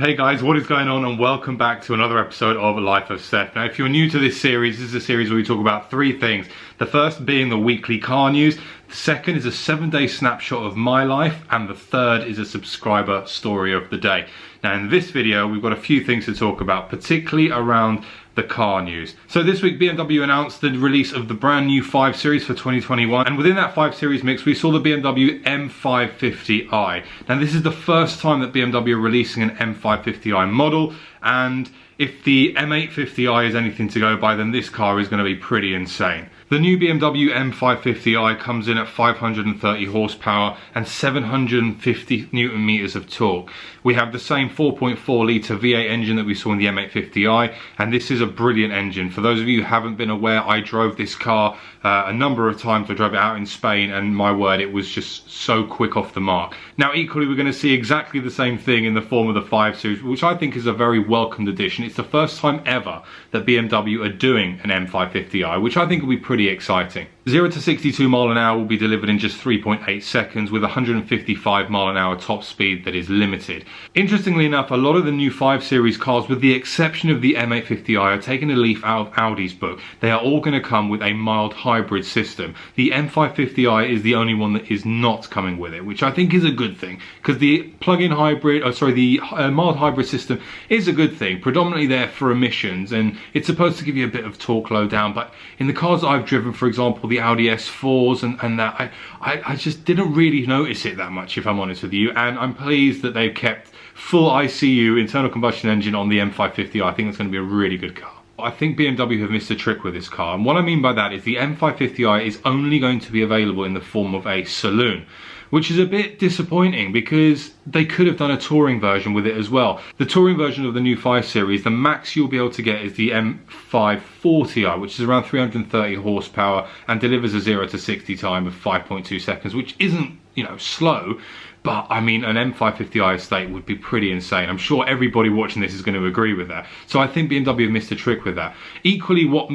Hey guys, what is going on, and welcome back to another episode of Life of Stef. Now if you're new to this series, this is a series where we talk about three things. The first being the weekly car news, the second is a 7-day snapshot of my life, and the third is a subscriber story of the day. Now in this video we've got a few things to talk about, particularly around the car news. So this week BMW announced the release of the brand new 5 Series for 2021, and within that 5 Series mix we saw the BMW M550i. Now this is the first time that BMW are releasing an M550i model, and if the M850i is anything to go by, then this car is going to be pretty insane. The new BMW M550i comes in at 530 horsepower and 750 Newton meters of torque. We have the same 4.4 litre V8 engine that we saw in the M850i, and this is a brilliant engine. For those of you who haven't been aware, I drove this car a number of times. I drove it out in Spain, and my word, it was just so quick off the mark. Now equally, we're going to see exactly the same thing in the form of the 5 Series, which I think is a very welcomed addition. It's the first time ever that BMW are doing an M550i, which I think will be pretty exciting. 0 to 62 mile an hour will be delivered in just 3.8 seconds with 155 mile an hour top speed that is limited. Interestingly enough, a lot of the new 5 Series cars, with the exception of the M850i, are taking a leaf out of Audi's book. They are all going to come with a mild hybrid system. The M550i is the only one that is not coming with it, which I think is a good thing, because the plug-in hybrid, the mild hybrid system is a good thing, predominantly there for emissions, and it's supposed to give you a bit of torque low down. But in the cars that I've driven, for example, the Audi S4s and that, I just didn't really notice it that much, if I'm honest with you, and I'm pleased that they've kept full ICU internal combustion engine on the M550i. I think it's going to be a really good car. I think BMW have missed a trick with this car, and what I mean by that is the M550i is only going to be available in the form of a saloon, which is a bit disappointing because they could have done a touring version with it as well. The touring version of the new 5 Series, the max you'll be able to get is the M540i, which is around 330 horsepower and delivers a 0 to 60 time of 5.2 seconds, which isn't, you know, slow. But I mean, an M550i estate would be pretty insane. I'm sure everybody watching this is going to agree with that. So I think BMW have missed a trick with that. Equally, what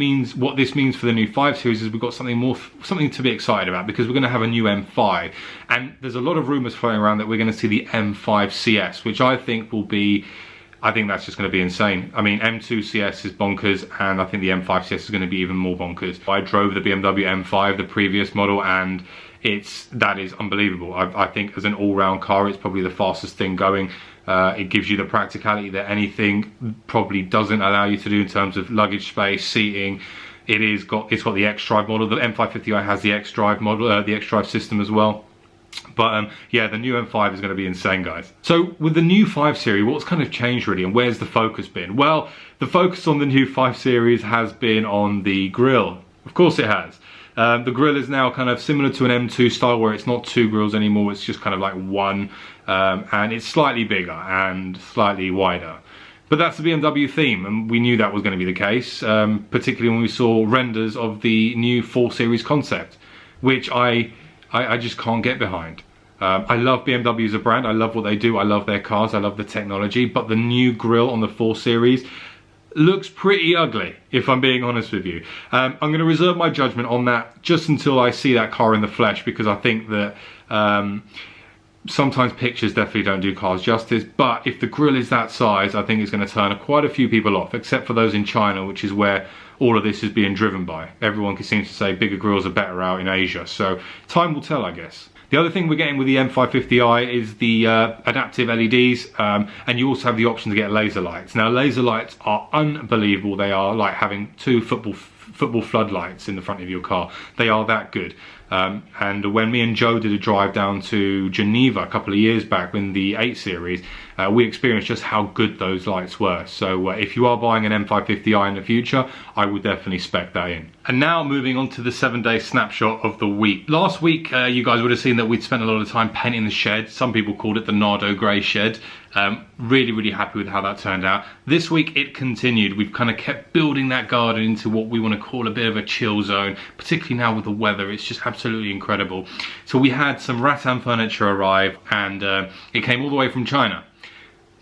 this means for the new 5 Series is we've got something to be excited about, because we're going to have a new M5, and there's a lot of rumours floating around that we're going to see the M5 CS, which I think will be, I think that's just going to be insane. I mean, M2 CS is bonkers, and I think the M5 CS is going to be even more bonkers. I drove the BMW M5, the previous model, and that is unbelievable. I think as an all-round car, it's probably the fastest thing going. It gives you the practicality that anything probably doesn't allow you to do in terms of luggage space, seating. It's got the X-Drive model. The M550i has the X-Drive model, the X-Drive system as well. But yeah, the new M5 is going to be insane, guys. So with the new 5 Series, what's kind of changed really, and where's the focus been? Well, the focus on the new 5 Series has been on the grille. Of course it has. The grille is now kind of similar to an M2 style, where it's not 2 grills anymore, it's just kind of like one, and it's slightly bigger and slightly wider. But that's the BMW theme, and we knew that was going to be the case, particularly when we saw renders of the new 4 Series concept, which I just can't get behind. I love BMW as a brand, I love what they do, I love their cars, I love the technology, but the new grille on the 4 Series looks pretty ugly, if I'm being honest with you. I'm going to reserve my judgment on that just until I see that car in the flesh, because I think that sometimes pictures definitely don't do cars justice. But if the grille is that size, I think it's going to turn quite a few people off, except for those in China, which is where all of this is being driven by. Everyone seems to say bigger grills are better out in Asia, so time will tell, I guess. The other thing we're getting with the M550i is the adaptive LEDs, and you also have the option to get laser lights. Now, laser lights are unbelievable. They are like having 2 football floodlights in the front of your car. They are that good. And when me and Joe did a drive down to Geneva a couple of years back in the 8 Series, we experienced just how good those lights were. So if you are buying an M550i in the future, I would definitely spec that in. And now moving on to the 7-day snapshot of the week. Last week, you guys would have seen that we'd spent a lot of time painting the shed. Some people called it the Nardo Grey shed. Really happy with how that turned out. This week it continued. We've kind of kept building that garden into what we want to call a bit of a chill zone, particularly now with the weather. It's just absolutely incredible. So we had some rattan furniture arrive, and it came all the way from China.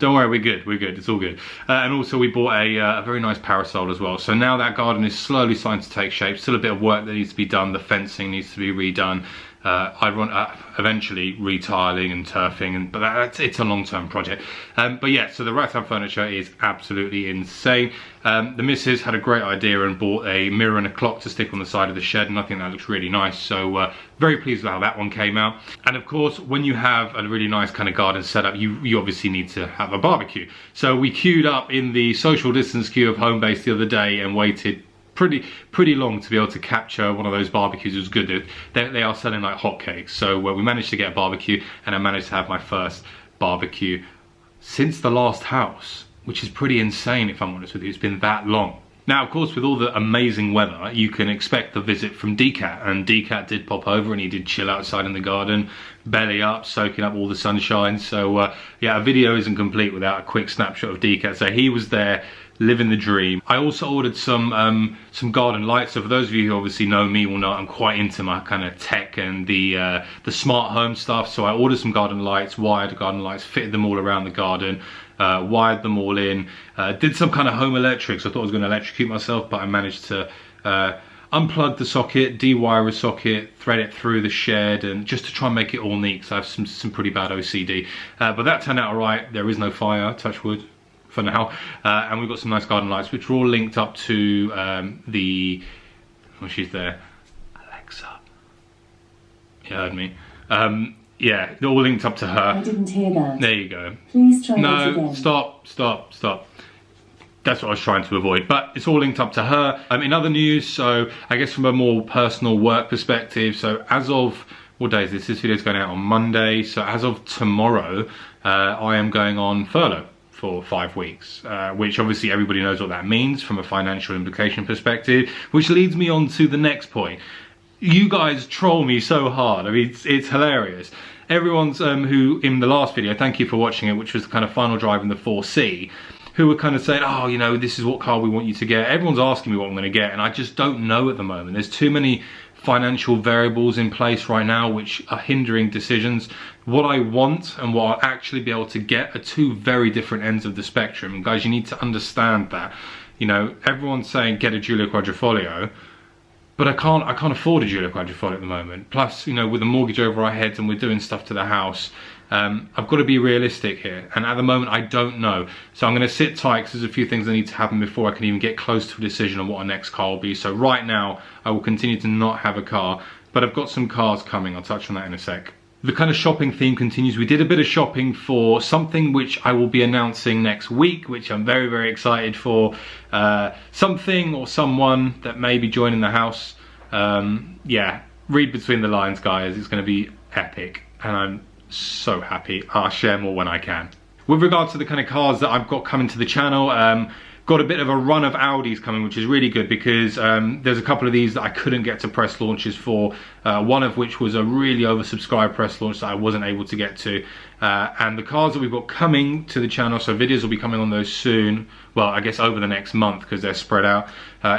Don't worry, we're good, it's all good. And also we bought a very nice parasol as well. So now that garden is slowly starting to take shape. Still a bit of work that needs to be done. The fencing needs to be redone. eventually retiling and turfing, but it's a long-term project. But yeah, so the ragtime furniture is absolutely insane. The missus had a great idea and bought a mirror and a clock to stick on the side of the shed, and I think that looks really nice. So very pleased with how that one came out. And of course, when you have a really nice kind of garden setup, you obviously need to have a barbecue. So we queued up in the social distance queue of Homebase the other day and waited pretty long to be able to capture one of those barbecues. It was good. They are selling like hotcakes. So we managed to get a barbecue, and I managed to have my first barbecue since the last house, which is pretty insane if I'm honest with you. It's been that long. Now, of course, with all the amazing weather, you can expect the visit from DCAT, and DCAT did pop over and he did chill outside in the garden, belly up, soaking up all the sunshine. So yeah, a video isn't complete without a quick snapshot of DCAT. So he was there, living the dream. I also ordered some garden lights. So for those of you who obviously know me will know I'm quite into my kind of tech and the smart home stuff. So I ordered some garden lights, wired garden lights, fitted them all around the garden, wired them all in, did some kind of home electrics. I thought I was going to electrocute myself, but I managed to unplug the socket, dewire a socket, thread it through the shed, and just to try and make it all neat, because I have some pretty bad OCD. But that turned out all right. There is no fire, touch wood, for now. And we've got some nice garden lights, which are all linked up to oh, she's there, Alexa. You heard me. Yeah, they're all linked up to her. I didn't hear that. There you go. Please try that again. No, stop. That's what I was trying to avoid, but it's all linked up to her. In other news, so I guess from a more personal work perspective, so as of, what day is this? This video is going out on Monday. So as of tomorrow, I am going on furlough for 5 weeks, which obviously everybody knows what that means from a financial implication perspective, which leads me on to the next point. You guys troll me so hard. I mean, it's hilarious. Everyone's who in the last video, thank you for watching it, which was the kind of final drive in the 4C, who were kind of saying, oh, you know, this is what car we want you to get. Everyone's asking me what I'm going to get, and I just don't know at the moment. There's too many financial variables in place right now which are hindering decisions. What I want and what I'll actually be able to get are two very different ends of the spectrum. And guys, you need to understand that. You know, everyone's saying get a Giulia Quadrifoglio, but I can't afford a Giulia Quadrifoglio at the moment. Plus, you know, with a mortgage over our heads and we're doing stuff to the house, I've got to be realistic here, and at the moment I don't know. So I'm going to sit tight because there's a few things that need to happen before I can even get close to a decision on what our next car will be. So right now I will continue to not have a car, but I've got some cars coming. I'll touch on that in a sec. The kind of shopping theme continues. We did a bit of shopping for something which I will be announcing next week, which I'm very, very excited for. Something or someone that may be joining the house. Yeah, read between the lines, guys. It's going to be epic, and I'm so happy. I'll share more when I can. With regards to the kind of cars that I've got coming to the channel, got a bit of a run of Audis coming, which is really good because there's a couple of these that I couldn't get to press launches for, one of which was a really oversubscribed press launch that I wasn't able to get to. And the cars that we've got coming to the channel, so videos will be coming on those soon, well, I guess over the next month because they're spread out,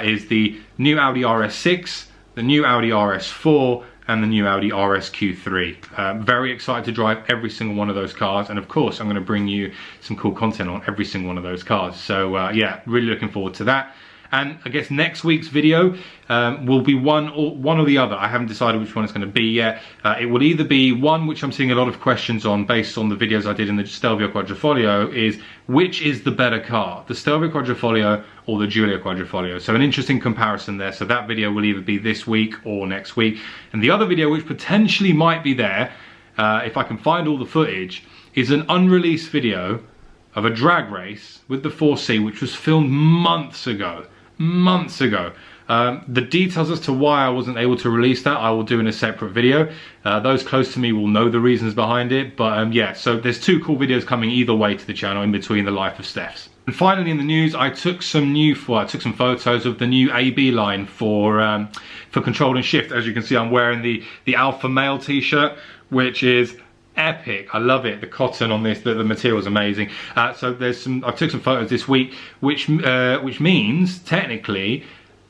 is the new Audi RS6, the new Audi RS4, and the new Audi RS Q3. Very excited to drive every single one of those cars, and of course I'm going to bring you some cool content on every single one of those cars. So yeah, really looking forward to that. And I guess next week's video will be one or the other. I haven't decided which one it's going to be yet. It will either be one which I'm seeing a lot of questions on based on the videos I did in the Stelvio Quadrifoglio, is which is the better car, the Stelvio Quadrifoglio or the Giulia Quadrifoglio. So an interesting comparison there. So that video will either be this week or next week. And the other video which potentially might be there, if I can find all the footage, is an unreleased video of a drag race with the 4C, which was filmed months ago. The details as to why I wasn't able to release that I will do in a separate video. Those close to me will know the reasons behind it, but yeah, so there's two cool videos coming either way to the channel in between the life of Stef's. And finally in the news, I took some photos of the new AB line for Control and Shift. As you can see, I'm wearing the Alpha Male t-shirt, which is epic. I love it. The cotton on this, the material is amazing. So there's I took some photos this week, which means technically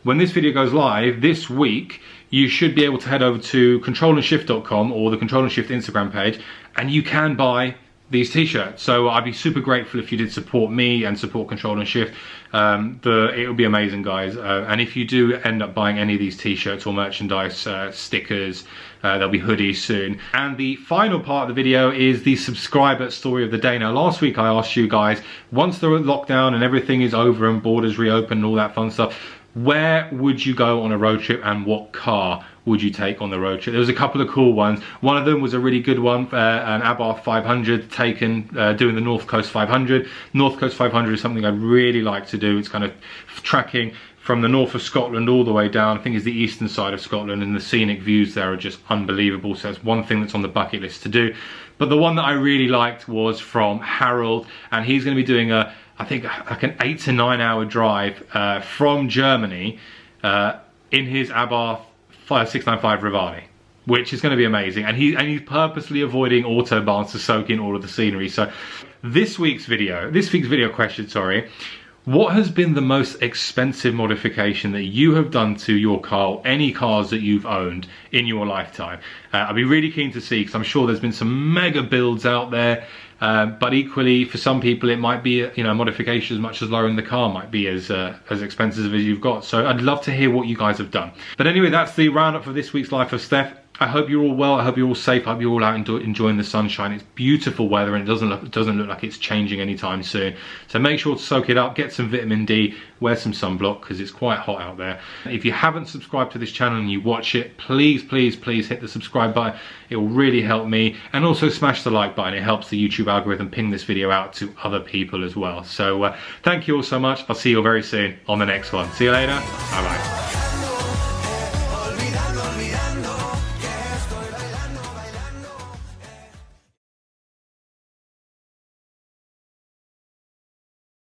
when this video goes live this week, you should be able to head over to controlandshift.com or the Control and Shift Instagram page, and you can buy these t-shirts. So I'd be super grateful if you did support me and support Control and Shift. It would be amazing, guys. And if you do end up buying any of these t-shirts or merchandise, stickers, there'll be hoodies soon. And the final part of the video is the subscriber story of the day. Now, last week I asked you guys, once the lockdown and everything is over and borders reopen and all that fun stuff, where would you go on a road trip and what car would you take on the road trip? There was a couple of cool ones. One of them was a really good one, an Abarth 500 taken doing the North Coast 500. North Coast 500 is something I'd really like to do. It's kind of tracking from the north of Scotland all the way down, I think it's the eastern side of Scotland, and the scenic views there are just unbelievable. So it's one thing that's on the bucket list to do. But the one that I really liked was from Harold, and he's going to be doing I think like an 8 to 9 hour drive from Germany in his Abarth 695 Rivali, which is going to be amazing. And he's purposely avoiding autobahns to soak in all of the scenery. So this week's video question, sorry. What has been the most expensive modification that you have done to your car, or any cars that you've owned in your lifetime? I'd be really keen to see, because I'm sure there's been some mega builds out there. But equally, for some people, it might be a modification as much as lowering the car might be as expensive as you've got. So I'd love to hear what you guys have done. But anyway, that's the roundup for this week's Life of Stef. I hope you're all well. I hope you're all safe. I hope you're all out enjoying the sunshine. It's beautiful weather, and it doesn't look like it's changing anytime soon. So make sure to soak it up, get some vitamin D, wear some sunblock, because it's quite hot out there. If you haven't subscribed to this channel and you watch it, please hit the subscribe button. It will really help me, and also smash the like button. It helps the YouTube algorithm ping this video out to other people as well. So thank you all so much. I'll see you all very soon on the next one. See you later. Bye bye.